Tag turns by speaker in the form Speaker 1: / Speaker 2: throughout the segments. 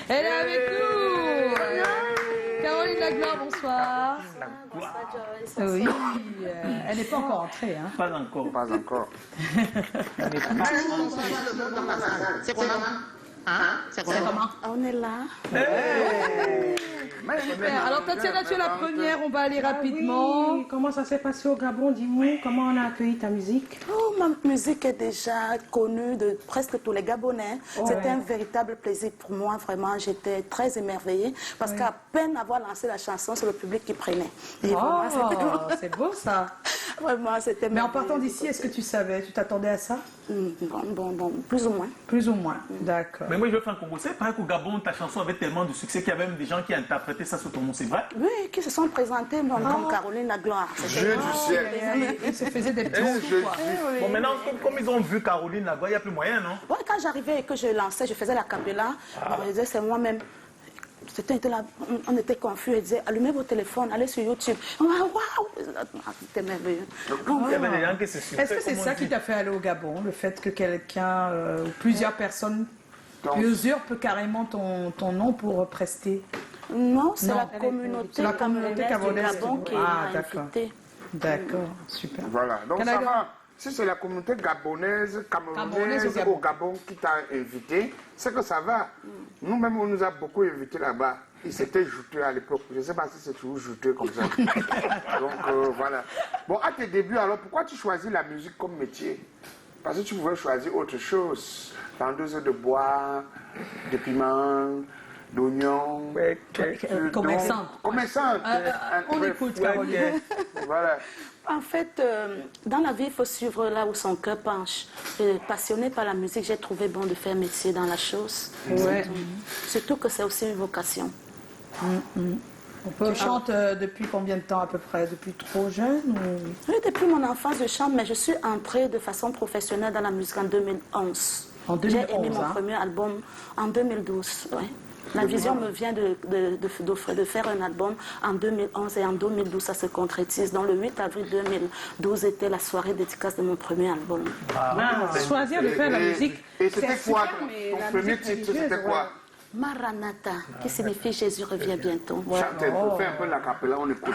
Speaker 1: Elle est avec nous. Caroline Lagloire, bonsoir. Oui, elle n'est pas encore entrée. Hein.
Speaker 2: Pas encore.
Speaker 3: Pas encore.
Speaker 4: C'est comment? Hein? C'est comment?
Speaker 5: On est là.
Speaker 1: Super. Alors Tatiana, tu es la première, on va aller rapidement.
Speaker 6: Oui. Comment ça s'est passé au Gabon? Dis-moi, comment on a accueilli ta musique?
Speaker 5: Oh, ma musique est déjà connue de presque tous les Gabonais. C'était un véritable plaisir pour moi, vraiment. J'étais très émerveillée parce qu'à peine avoir lancé la chanson, c'est le public qui prenait. Et
Speaker 1: c'est beau ça.
Speaker 5: Vraiment, c'était
Speaker 1: Mais en partant d'ici, est-ce que tu savais, tu t'attendais à ça?
Speaker 5: Bon, plus ou moins.
Speaker 1: Plus ou moins, d'accord.
Speaker 2: Mais moi, je veux faire un concours. C'est pareil qu'au Gabon, ta chanson avait tellement de succès qu'il y a même des gens qui interprétaient ça sous ton nom, c'est vrai?
Speaker 5: Oui, qui se sont présentés comme Caroline Lagloire.
Speaker 3: Dieu du ciel.
Speaker 1: Ils se faisaient des petits sous, quoi.
Speaker 2: Bon, maintenant, comme ils ont vu Caroline Lagloire, il n'y a plus moyen, non?
Speaker 5: Ouais, quand j'arrivais et que je lançais, je faisais la capella, je disais, c'est moi-même. Là, on était confus, elle disait, allumez vos téléphones, allez sur YouTube. Waouh, c'était merveilleux.
Speaker 2: Il y avait des gens qui se suivaient.
Speaker 1: Est-ce que c'est ça qui t'a fait aller au Gabon, le fait que quelqu'un ou plusieurs personnes usurpent carrément ton nom pour prester?
Speaker 5: Non, c'est la communauté
Speaker 1: camerounaise
Speaker 5: du Gabon qui m'a invitée.
Speaker 1: D'accord, super.
Speaker 3: Voilà, donc ça va. Si c'est la communauté gabonaise, camerounaise au Gabon qui t'a invité, c'est que ça va. Nous-mêmes, on nous a beaucoup invités là-bas. Ils s'étaient juteux à l'époque. Je ne sais pas si c'est toujours juteux comme ça. Donc voilà. Bon, à tes débuts, alors pourquoi tu choisis la musique comme métier? Parce que tu pouvais choisir autre chose. Vendeuse de bois, de piments, d'oignons.
Speaker 1: Commerçante.
Speaker 3: Commerçante.
Speaker 1: On écoute, Caroline.
Speaker 3: Voilà.
Speaker 5: En fait, dans la vie, il faut suivre là où son cœur penche. Et passionnée par la musique, j'ai trouvé bon de faire métier dans la chose.
Speaker 1: Ouais.
Speaker 5: Surtout que c'est aussi une vocation.
Speaker 1: Tu chantes depuis combien de temps à peu près? Depuis trop jeune
Speaker 5: Oui, depuis mon enfance, je chante, mais je suis entrée de façon professionnelle dans la musique en 2011.
Speaker 1: En 2011,
Speaker 5: j'ai émis mon premier album en 2012. Ouais. La vision me vient de faire un album en 2011 et en 2012, ça se concrétise. Dans le 8 avril 2012 était la soirée dédicace de mon premier album.
Speaker 6: Choisir de faire la musique.
Speaker 3: Et c'était quoi ton premier titre? C'était quoi?
Speaker 5: Maranatha, qui signifie Jésus revient bientôt.
Speaker 3: Chantez, on fait un peu la capella, on écoute.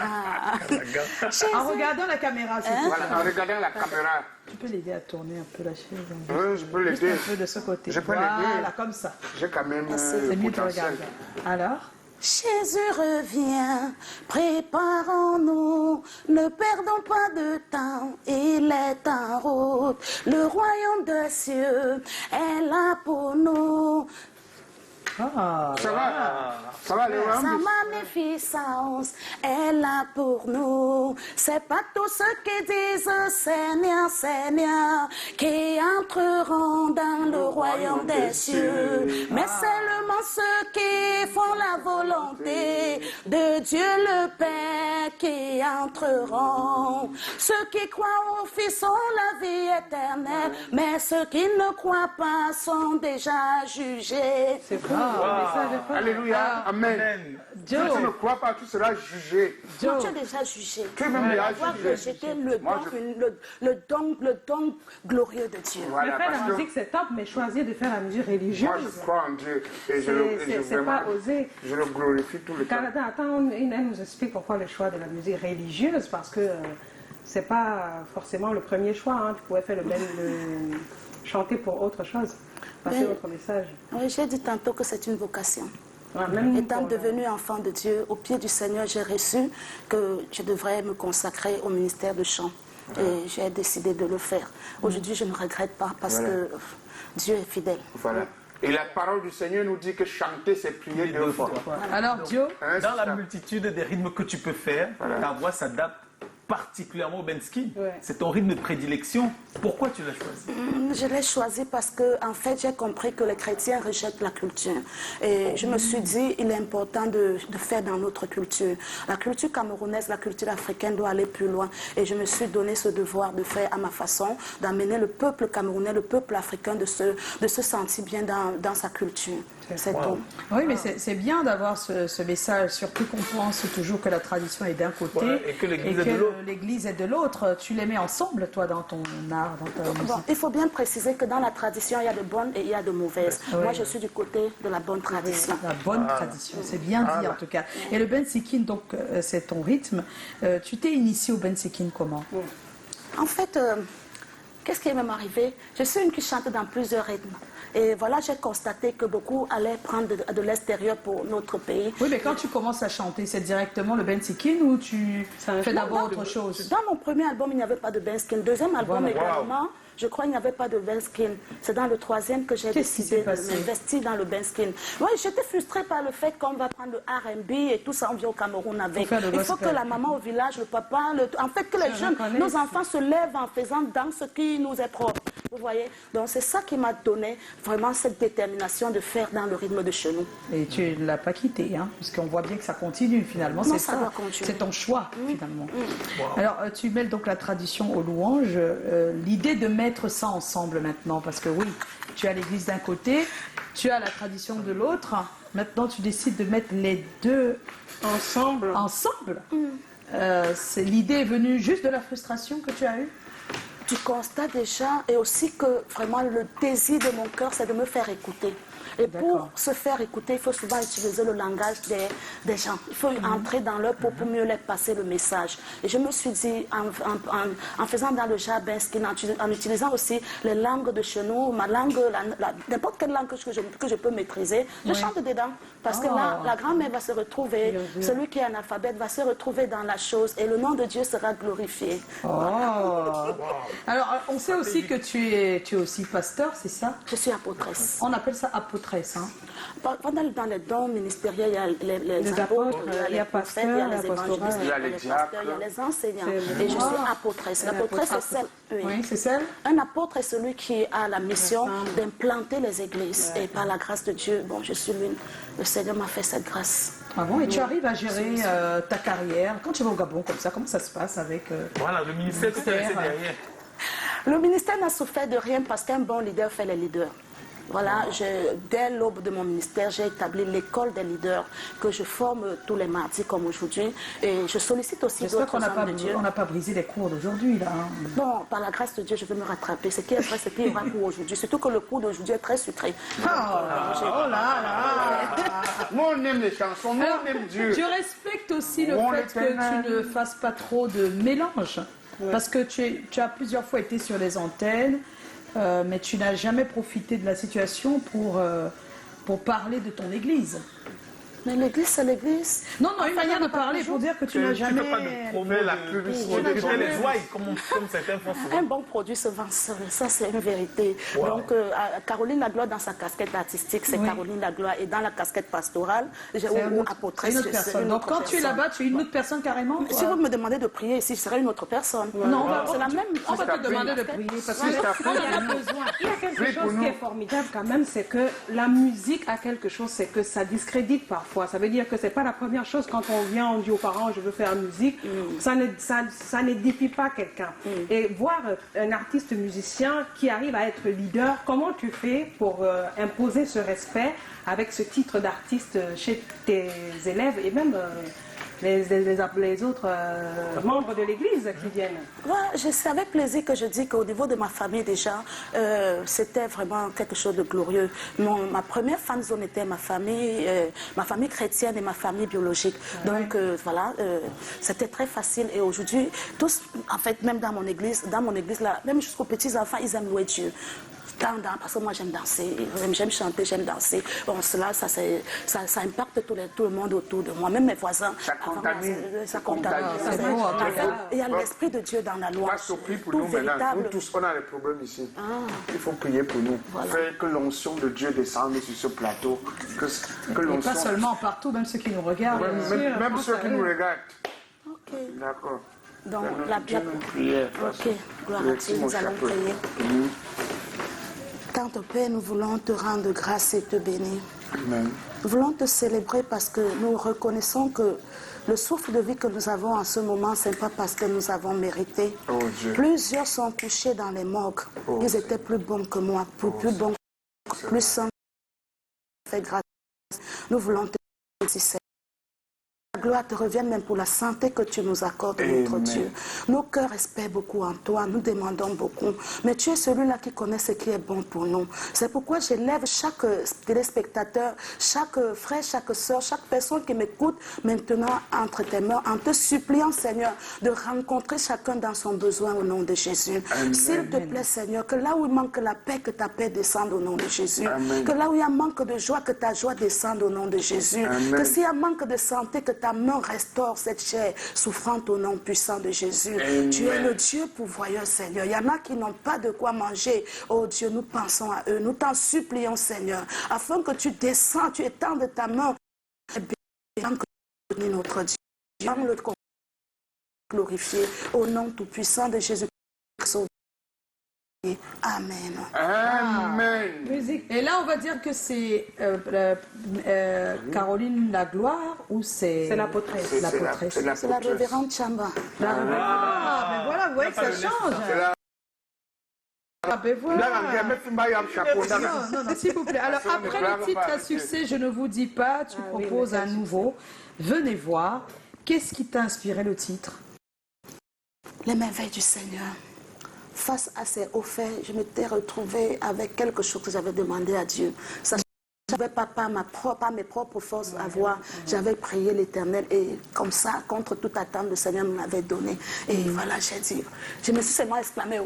Speaker 1: En regardant la caméra, c'est tout.
Speaker 3: Voilà, en regardant la caméra.
Speaker 1: Tu peux l'aider à tourner un peu la chaise.
Speaker 3: Oui, je peux l'aider.
Speaker 1: Juste un peu de ce côté.
Speaker 3: Je peux l'aider.
Speaker 1: Voilà, comme ça.
Speaker 3: J'ai quand même
Speaker 1: C'est mieux de regarder. Alors?
Speaker 5: Jésus revient, préparons-nous, ne perdons pas de temps, il est en route. Le royaume des cieux est là pour nous.
Speaker 3: Ça va, Léon?
Speaker 5: Sa magnificence est là pour nous. C'est pas tous ceux qui disent Seigneur, Seigneur, qui entreront dans le royaume des cieux, mais seulement ceux qui font la volonté de Dieu le Père qui entreront. Ceux qui croient au Fils ont la vie éternelle, mais ceux qui ne croient pas sont déjà jugés.
Speaker 1: C'est bon.
Speaker 3: Alléluia, amen. Si tu ne crois pas, tu seras jugé.
Speaker 5: Non, tu es déjà jugé.
Speaker 3: Tu es même déjà
Speaker 5: Avoir
Speaker 3: jugé.
Speaker 5: rejeté le don glorieux de Dieu.
Speaker 3: Voilà,
Speaker 6: Faire
Speaker 3: parce
Speaker 6: la
Speaker 3: que
Speaker 6: musique, c'est top, mais choisir de faire la musique religieuse,
Speaker 3: moi, je crois en Dieu et
Speaker 6: c'est pas osé.
Speaker 3: je le glorifie tout le temps.
Speaker 6: Attends, elle nous explique pourquoi le choix de la musique religieuse, parce que c'est pas forcément le premier choix. Hein. Tu pourrais faire chanter pour autre chose, passer autre message.
Speaker 5: Oui, j'ai dit tantôt que c'est une vocation.
Speaker 6: Même
Speaker 5: Étant devenue enfant de Dieu, au pied du Seigneur, j'ai reçu que je devrais me consacrer au ministère de chant. Et j'ai décidé de le faire. Aujourd'hui, je ne regrette pas parce que Dieu est fidèle.
Speaker 3: Voilà. Et la parole du Seigneur nous dit que chanter, c'est prier deux fois.
Speaker 1: Alors, Dio,
Speaker 2: Dans la multitude des rythmes que tu peux faire, ta voix s'adapte particulièrement au Bensky. C'est ton rythme de prédilection. Pourquoi tu l'as choisi?
Speaker 5: Je l'ai choisi parce que, en fait, j'ai compris que les chrétiens rejettent la culture. Et je me suis dit, il est important de faire dans notre culture. La culture camerounaise, la culture africaine doit aller plus loin. Et je me suis donné ce devoir de faire à ma façon, d'amener le peuple camerounais, le peuple africain de se sentir bien dans sa culture. C'est tout.
Speaker 1: Oui, mais c'est bien d'avoir ce message, surtout qu'on pense toujours que la tradition est d'un côté
Speaker 2: et que
Speaker 1: l'église est de l'autre. Tu les mets ensemble, toi, dans ton art, dans ta musique.
Speaker 5: Bon, il faut bien préciser que dans la tradition, il y a de bonnes et il y a de mauvaises.
Speaker 1: Oui.
Speaker 5: Moi, je suis du côté de la bonne tradition.
Speaker 1: La bonne tradition, c'est bien dit en tout cas. Et le bensikin, donc, c'est ton rythme. Tu t'es initié au bensikin comment?
Speaker 5: En fait, qu'est-ce qui est même arrivé? Je suis une qui chante dans plusieurs rythmes. Et voilà, j'ai constaté que beaucoup allaient prendre de l'extérieur pour notre pays.
Speaker 1: Oui, mais quand tu commences à chanter, c'est directement le bensikin ou tu fais d'abord autre chose?
Speaker 5: Dans mon premier album, il n'y avait pas de benskin. Deuxième album également, je crois qu'il n'y avait pas de benskin. C'est dans le troisième que j'ai décidé de m'investir dans le benskin. Oui, j'étais frustrée par le fait qu'on va prendre le R&B et tout ça, on vient au Cameroun avec. Il faut que la maman au village, le papa, en fait que les jeunes, nos enfants se lèvent en faisant dans ce qui nous est propre. Vous voyez? Donc c'est ça qui m'a donné vraiment cette détermination de faire dans le rythme de chez nous.
Speaker 1: Et tu ne l'as pas quitté, hein, parce qu'on voit bien que ça continue finalement.
Speaker 5: Non,
Speaker 1: c'est
Speaker 5: ça doit continuer.
Speaker 1: C'est ton choix finalement. Alors tu mêles donc la tradition aux louanges. L'idée de mettre ça ensemble maintenant, parce que oui, tu as l'église d'un côté, tu as la tradition de l'autre. Maintenant tu décides de mettre les deux ensemble. L'idée est venue juste de la frustration que tu as eue?
Speaker 5: Du constat déjà, et aussi que vraiment le désir de mon cœur, c'est de me faire écouter. Et pour se faire écouter, il faut souvent utiliser le langage des gens. Il faut entrer dans leur peau pour mieux leur passer le message. Et je me suis dit, en faisant dans le jardin, en utilisant aussi les langues de chez nous, ma langue, n'importe quelle langue que je peux maîtriser, je chante dedans. Parce que là, la grand-mère va se retrouver, celui qui est analphabète va se retrouver dans la chose et le nom de Dieu sera glorifié.
Speaker 1: Alors, on sait aussi que tu es aussi pasteur, c'est ça?
Speaker 5: Je suis apôtresse.
Speaker 1: On appelle ça apôtresse. Hein?
Speaker 5: Dans les dons ministériels, il y a les apôtres, il y a les prophètes, il y a les évangélistes, il y a les pasteurs, il y a les enseignants. Et je suis apôtresse. L'apôtresse, c'est celle.
Speaker 1: Oui, c'est celle.
Speaker 5: Un apôtre est celui qui a la mission d'implanter les églises. Et par la grâce de Dieu, bon, je suis l'une. Le Seigneur m'a fait cette grâce.
Speaker 1: Ah bon, et tu arrives à gérer ta carrière. Quand tu vas au Gabon comme ça, comment ça se passe avec...
Speaker 2: Voilà, le ministère que tu as laissé derrière.
Speaker 5: Le ministère n'a souffert de rien parce qu'un bon leader fait les leaders. Voilà, dès l'aube de mon ministère, j'ai établi l'école des leaders que je forme tous les mardis comme aujourd'hui. Et je sollicite aussi d'autres hommes de Dieu.
Speaker 1: On n'a pas brisé les cours d'aujourd'hui, là. Hein.
Speaker 5: Bon, par la grâce de Dieu, je vais me rattraper. Ce qui est vrai, c'est qu'il y aura pour aujourd'hui. Surtout que le cours d'aujourd'hui est très sucré.
Speaker 1: Oh là là.
Speaker 3: Nous, on aime les chansons, nous, on aime Dieu.
Speaker 1: Tu respectes aussi le fait que tu ne fasses pas trop de mélange. Parce que tu as plusieurs fois été sur les antennes. Mais tu n'as jamais profité de la situation pour parler de ton église.
Speaker 5: Mais l'église, c'est l'église.
Speaker 1: Non, une manière de parler pour dire que tu n'as jamais...
Speaker 2: Tu ne peux pas de promet la publicité, les ouailles, comme certains font souvent.
Speaker 5: Un bon produit se vend seul, ça c'est une vérité. Donc, Caroline Lagloire, dans sa casquette artistique, c'est Caroline Lagloire, et dans la casquette pastorale, ou apôtresse,
Speaker 1: une autre personne. Donc, quand tu es là-bas, tu es une autre personne carrément?
Speaker 5: Si vous me demandez de prier ici, je serai une autre personne. Non, c'est la même.
Speaker 1: On va te demander de prier parce qu'on en a besoin.
Speaker 6: Il y a quelque chose qui est formidable quand même, c'est que la musique a quelque chose, c'est que ça discrédite parfois. Ça veut dire que c'est pas la première chose quand on vient, on dit aux parents je veux faire musique, ça n'édifie pas quelqu'un. Et voir un artiste musicien qui arrive à être leader, comment tu fais pour imposer ce respect avec ce titre d'artiste chez tes élèves et même les autres membres de l'église qui viennent?
Speaker 5: C'est avec plaisir que je dis qu'au niveau de ma famille déjà, c'était vraiment quelque chose de glorieux. Ma première fan zone était ma famille chrétienne et ma famille biologique. Donc voilà, c'était très facile. Et aujourd'hui, tous, en fait, même dans mon église là, même jusqu'aux petits enfants, ils aiment louer Dieu. Parce que moi j'aime danser, j'aime chanter, j'aime danser. Bon, cela, ça impacte tout le monde autour de moi, même mes voisins.
Speaker 3: Ça contamine.
Speaker 5: Il y a l'esprit de Dieu dans la loi.
Speaker 3: Passe au prix pour nous maintenant. Nous tous, on a des problèmes ici. Il faut prier pour nous. Faire que l'onction de Dieu descende sur ce plateau.
Speaker 1: Et pas seulement partout, même ceux qui nous regardent.
Speaker 3: Même ceux qui nous regardent.
Speaker 5: Ok.
Speaker 3: D'accord.
Speaker 5: Donc, la prière. Ok, gloire à Dieu, nous allons prier. Tante Père, nous voulons te rendre grâce et te bénir.
Speaker 3: Amen.
Speaker 5: Nous voulons te célébrer parce que nous reconnaissons que le souffle de vie que nous avons en ce moment, ce n'est pas parce que nous avons mérité.
Speaker 3: Oh,
Speaker 5: plusieurs sont couchés dans les morgues. Ils étaient plus bons que moi, plus bons, plus sains fait grâce. Nous voulons te remercier. La gloire te revienne même pour la santé que tu nous accordes, notre Dieu. Nos cœurs espèrent beaucoup en toi, nous demandons beaucoup. Mais tu es celui-là qui connaît ce qui est bon pour nous. C'est pourquoi j'élève chaque téléspectateur, chaque frère, chaque soeur, chaque personne qui m'écoute maintenant entre tes mains, en te suppliant, Seigneur, de rencontrer chacun dans son besoin au nom de Jésus. S'il te plaît, Seigneur, que là où il manque la paix, que ta paix descende au nom de Jésus. Amen. Que là où il y a un manque de joie, que ta joie descende au nom de Jésus. Amen. Que s'il y a un manque de santé, que ta main restaure cette chair souffrante au nom puissant de Jésus. Amen. Tu es le Dieu pourvoyeur, Seigneur. Il y en a qui n'ont pas de quoi manger. Oh Dieu, nous pensons à eux. Nous t'en supplions, Seigneur, afin que tu descends, tu étendes ta main. Et bien que notre Dieu, le glorifier au nom tout puissant de Jésus. Amen.
Speaker 3: Amen.
Speaker 1: Et là, on va dire que c'est Caroline la gloire ou c'est
Speaker 6: l'apôtresse.
Speaker 5: C'est la révérende Chamba.
Speaker 1: Ben voilà, vous voyez que ça change. Ah ben voilà. Non, s'il vous plaît. Alors après le titre à succès, je ne vous dis pas, tu proposes un nouveau. Venez voir. Qu'est-ce qui t'a inspiré le titre?
Speaker 5: Les merveilles du Seigneur. Face à ces hauts faits, je m'étais retrouvée avec quelque chose que j'avais demandé à Dieu. Ça, je n'avais pas par mes propres forces à voir. J'avais prié l'Éternel et comme ça, contre toute attente, le Seigneur me l'avait donné. Et voilà, j'ai dit, je me suis seulement exclamée,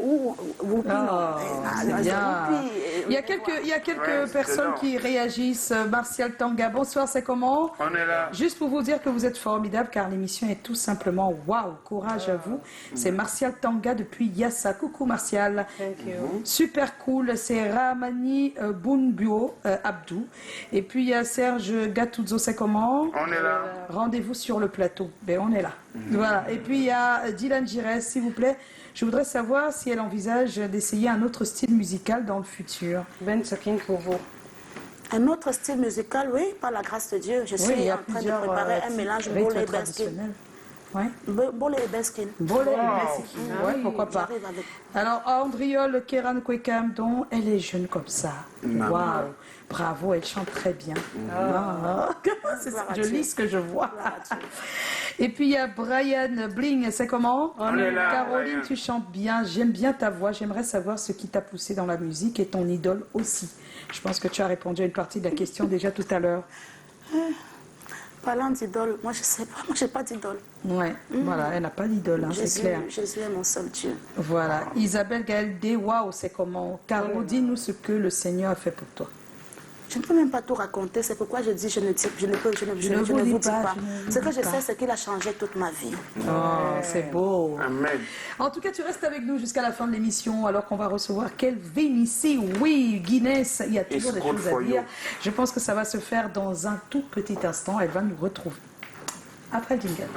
Speaker 5: Il
Speaker 1: y a quelques personnes qui réagissent. Martial Tanga, bonsoir, c'est comment?
Speaker 3: On est là.
Speaker 1: Juste pour vous dire que vous êtes formidable car l'émission est tout simplement waouh, courage à vous. C'est Martial Tanga depuis Yassa. Coucou Martial.
Speaker 6: Thank you.
Speaker 1: Super cool, c'est Ramani Bounbuo Abdou. Et puis il y a Serge Gattuso, c'est comment?
Speaker 3: On est là.
Speaker 1: Rendez-vous sur le plateau. Ben on est là. Voilà. Et puis il y a Dylan Gires, s'il vous plaît. Je voudrais savoir si elle envisage d'essayer un autre style musical dans le futur.
Speaker 6: Ben Sakin pour vous.
Speaker 5: Un autre style musical, oui, par la grâce de Dieu. Je suis en train de préparer un mélange Bolé et Beskin.
Speaker 1: Ouais.
Speaker 5: Bolé et Beskin.
Speaker 1: Bolé et Beskin. Ouais, pourquoi pas. Alors, Andriole Kéran Kwekam, elle est jeune comme ça. Waouh. Bravo, elle chante très bien. Je lis ce que je vois. Et puis il y a Brian Bling, c'est comment?
Speaker 3: On est là,
Speaker 1: Caroline,
Speaker 3: Brian.
Speaker 1: tu chantes bien, j'aime bien ta voix, j'aimerais savoir ce qui t'a poussé dans la musique et ton idole aussi. Je pense que tu as répondu à une partie de la question déjà tout à l'heure.
Speaker 5: Parlant d'idole, moi je sais pas, moi j'ai pas d'idole.
Speaker 1: Ouais, voilà, elle n'a pas d'idole, hein, c'est clair.
Speaker 5: Jésus est mon seul Dieu.
Speaker 1: Voilà, Isabelle Gaël, waouh, c'est comment? Caro, dis-nous ce que le Seigneur a fait pour toi.
Speaker 5: Je ne peux même pas tout raconter, c'est pourquoi je dis je ne vous dis pas. Ce que je sais, c'est qu'il a changé toute ma vie.
Speaker 1: Oh, c'est beau.
Speaker 3: Amen.
Speaker 1: En tout cas, tu restes avec nous jusqu'à la fin de l'émission, alors qu'on va recevoir Kelvin ici. Oui, Guinness, il y a toujours des choses à dire. Je pense que ça va se faire dans un tout petit instant. Elle va nous retrouver. Après le jingle.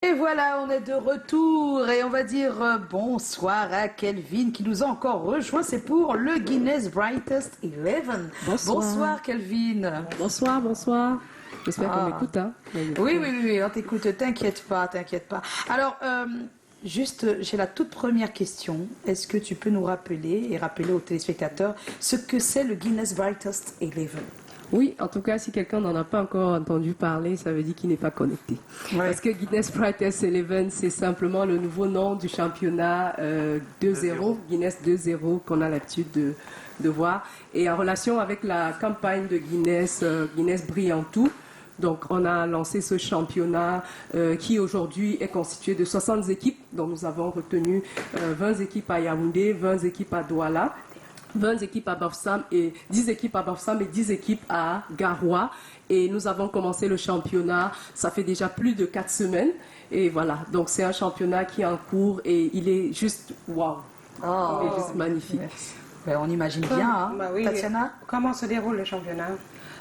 Speaker 1: Et voilà, on est de retour et on va dire bonsoir à Kelvin qui nous a encore rejoint. C'est pour le Guinness Brightest 11. Bonsoir Kelvin.
Speaker 7: Bonsoir. J'espère qu'on m'écoute. Hein.
Speaker 1: Oui, on t'écoute, t'inquiète pas. Alors, juste, j'ai la toute première question. Est-ce que tu peux nous rappeler et rappeler aux téléspectateurs ce que c'est le Guinness Brightest 11?
Speaker 7: Oui, en tout cas, si quelqu'un n'en a pas encore entendu parler, ça veut dire qu'il n'est pas connecté. Ouais. Parce que Guinness Brightest 11, c'est simplement le nouveau nom du championnat 2-0, Guinness 2-0 qu'on a l'habitude de voir. Et en relation avec la campagne de Guinness, Guinness brille en tout. Donc, on a lancé ce championnat qui aujourd'hui est constitué de 60 équipes. Donc, nous avons retenu 20 équipes à Yaoundé, 20 équipes à Douala, 20 équipes à Bafoussam et 10 équipes à Bafoussam et 10 équipes à Garoua. Et nous avons commencé le championnat, ça fait déjà plus de 4 semaines. Et voilà, donc c'est un championnat qui est en cours et il est juste waouh. Il est juste magnifique.
Speaker 1: Ben, on imagine bien, hein.
Speaker 6: Oui.
Speaker 1: Tatiana.
Speaker 6: Comment se déroule le championnat?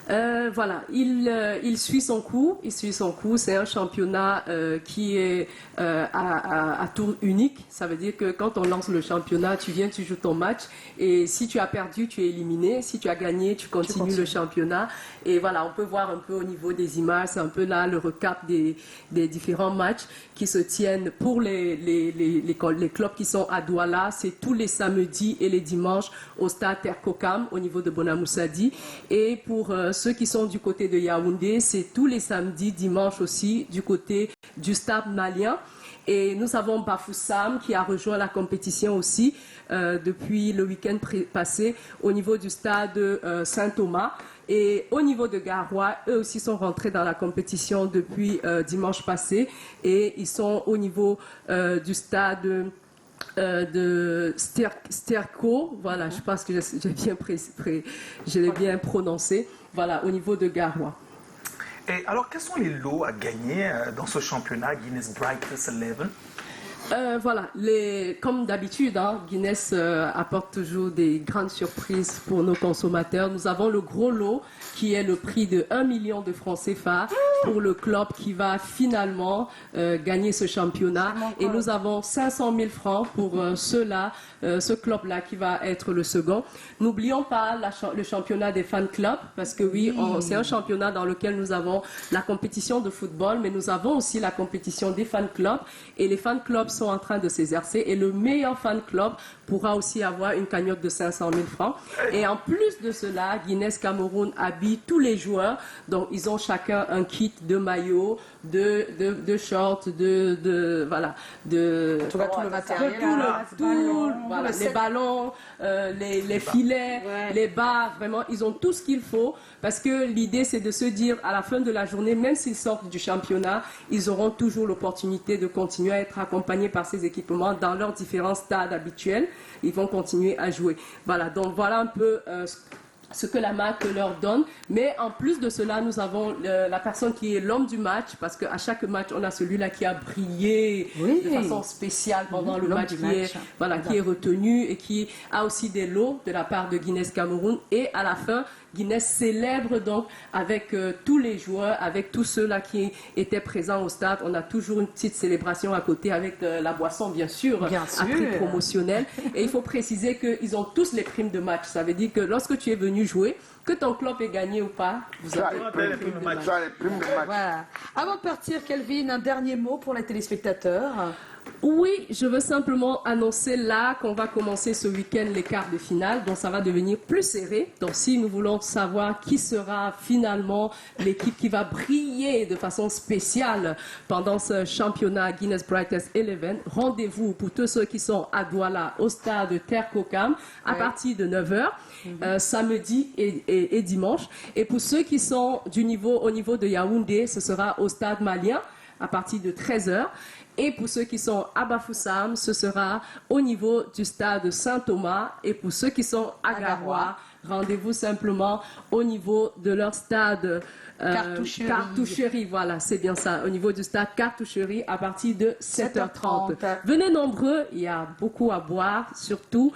Speaker 7: Voilà, il suit son cours. C'est un championnat qui est à tour unique. Ça veut dire que quand on lance le championnat, tu viens, tu joues ton match. Et si tu as perdu, tu es éliminé. Si tu as gagné, tu continues le championnat. Et voilà, on peut voir un peu au niveau des images. C'est un peu là le recap des différents matchs qui se tiennent pour les clubs qui sont à Douala. C'est tous les samedis et les dimanches au stade Terkokam au niveau de Bonamoussadi. Et pour ceux qui sont du côté de Yaoundé, c'est tous les samedis, dimanches aussi, du côté du stade malien. Et nous avons Bafoussam qui a rejoint la compétition aussi depuis le week-end passé au niveau du stade Saint-Thomas. Et au niveau de Garoua, eux aussi sont rentrés dans la compétition depuis dimanche passé. Et ils sont au niveau du stade de Sterco. Voilà, je pense que je l'ai bien prononcé. Voilà, au niveau de Garoua.
Speaker 2: Et alors, quels sont les lots à gagner dans ce championnat Guinness Brightest 11?
Speaker 7: Voilà, comme d'habitude, Guinness apporte toujours des grandes surprises pour nos consommateurs. Nous avons le gros lot qui est le prix de 1 million de francs CFA pour le club qui va finalement gagner ce championnat. Et nous avons 500 000 francs pour ce club-là qui va être le second. N'oublions pas le championnat des fan clubs parce que oui, c'est un championnat dans lequel nous avons la compétition de football, mais nous avons aussi la compétition des fan clubs et les fan clubs sont en train de s'exercer et le meilleur fan club pourra aussi avoir une cagnotte de 500 000 francs. Et en plus de cela, Guinness Cameroun habille tous les joueurs. Donc, ils ont chacun un kit de maillot, de shorts, voilà, tout le matériel, les ballons, les filets, les barres. Vraiment, ils ont tout ce qu'il faut parce que l'idée, c'est de se dire à la fin de la journée, même s'ils sortent du championnat, ils auront toujours l'opportunité de continuer à être accompagnés par ces équipements dans leurs différents stades habituels. Ils vont continuer à jouer. Voilà, donc voilà un peu ce que la marque leur donne. Mais en plus de cela, nous avons la personne qui est l'homme du match, parce qu'à chaque match, on a celui-là qui a brillé de façon spéciale pendant le match, qui est retenu et qui a aussi des lots de la part de Guinness Cameroun. Et à la fin, Guinness célèbre donc avec tous les joueurs, avec tous ceux-là qui étaient présents au stade. On a toujours une petite célébration à côté avec la boisson, bien sûr, à prix promotionnel. Et il faut préciser qu'ils ont tous les primes de match. Ça veut dire que lorsque tu es venu jouer, que ton club ait gagné ou pas, vous avez les primes de match.
Speaker 1: Voilà. Avant de partir, Kelvin, un dernier mot pour les téléspectateurs.
Speaker 7: Oui, je veux simplement annoncer là qu'on va commencer ce week-end les quarts de finale, donc ça va devenir plus serré. Donc si nous voulons savoir qui sera finalement l'équipe qui va briller de façon spéciale pendant ce championnat Guinness Brightest 11, rendez-vous pour tous ceux qui sont à Douala au stade Terkokam à partir de 9h, samedi et dimanche. Et pour ceux qui sont au niveau de Yaoundé, ce sera au stade malien à partir de 13h. Et pour ceux qui sont à Bafoussam, ce sera au niveau du stade Saint-Thomas. Et pour ceux qui sont à Garoua, rendez-vous simplement au niveau de leur stade Cartoucherie. Voilà, c'est bien ça. Au niveau du stade Cartoucherie à partir de 7h30. Venez nombreux, il y a beaucoup à boire, surtout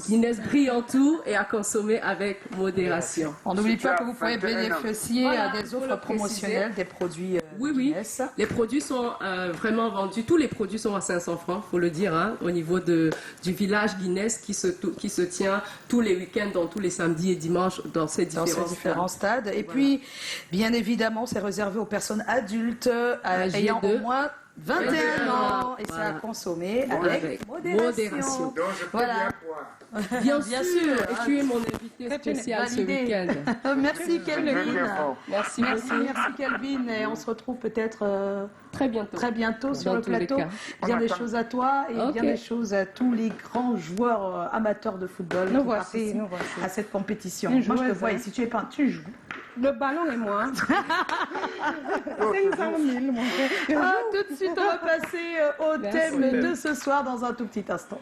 Speaker 7: Guinness brille en tout et à consommer avec modération.
Speaker 1: On n'oublie pas que vous pouvez bénéficier des offres promotionnelles, des produits Guinness.
Speaker 7: Les produits sont vraiment vendus. Tous les produits sont à 500 francs, il faut le dire, au niveau du village Guinness qui se tient tous les week-ends, dans tous les samedis et dimanches dans ces différents stades.
Speaker 1: Et puis, bien évidemment, c'est réservé aux personnes adultes ayant au moins 21 ans et ça à consommer avec modération.
Speaker 3: Donc, je peux bien boire.
Speaker 7: Bien sûr. Et tu es mon invité spécial ce week-end.
Speaker 1: Merci Kelvin.
Speaker 7: Merci
Speaker 1: Kelvin. Et on se retrouve peut-être
Speaker 7: très bientôt sur le plateau.
Speaker 1: Bien des choses à toi et bien des choses à tous les grands joueurs amateurs de football qui participent à cette compétition. Moi, je te vois ici. Tu es pas, tu joues.
Speaker 6: Le ballon et moi. 500 000, mon frère.
Speaker 1: Tout de suite, on va passer au thème de ce soir dans un tout petit instant.